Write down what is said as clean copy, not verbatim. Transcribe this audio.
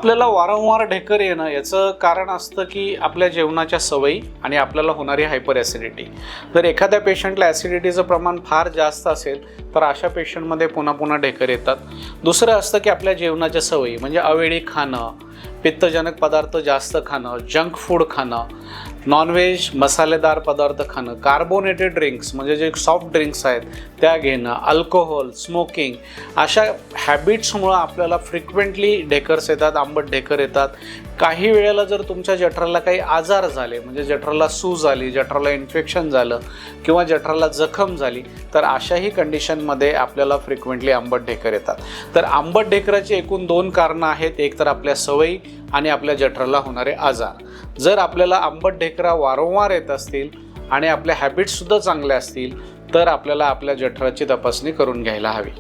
आपल्याला वारंवार ढेकर येणं याचं कारण असतं की आपल्या जेवणाच्या सवयी आणि आपल्याला होणारी हायपर ॲसिडिटी. जर एखाद्या पेशंटला ॲसिडिटीचं प्रमाण फार जास्त असेल तर अशा पेशंटमध्ये पुन्हा पुन्हा ढेकर येतात. दुसरं असतं की आपल्या जेवणाच्या सवयी म्हणजे अवेळी खाणं, पित्तजनक पदार्थ जास्त खाणं, जंक फूड खाणं, नॉनव्हेज मसालेदार पदार्थ खाणं, कार्बोनेटेड ड्रिंक्स म्हणजे जे सॉफ्ट ड्रिंक्स आहेत त्या घेणं, अल्कोहोल, स्मोकिंग, अशा हॅबिट्समुळं आपल्याला फ्रिक्वेंटली ढेकर्स येतात, आंबट ढेकर येतात. काही वेळेला जर तुमच्या जठराला काही आजार झाले म्हणजे जठराला सूज आली, जठराला इन्फेक्शन झालं किंवा जठराला जखम झाली तर अशाही कंडिशनमध्ये आपल्याला फ्रिक्वेंटली आंबट ढेकर येतात. तर आंबट ढेकराची एकूण 2 कारणं आहेत, एक तर आपल्या सवयी आणि आपल्या जठराला होणारे आजार. जर आपल्याला आंबट ढेकरा वारंवार येत असतील आणि आपल्या हॅबिट्ससुद्धा चांगल्या असतील तर आपल्याला आपल्या जठराची तपासणी करून घ्यायला हवी.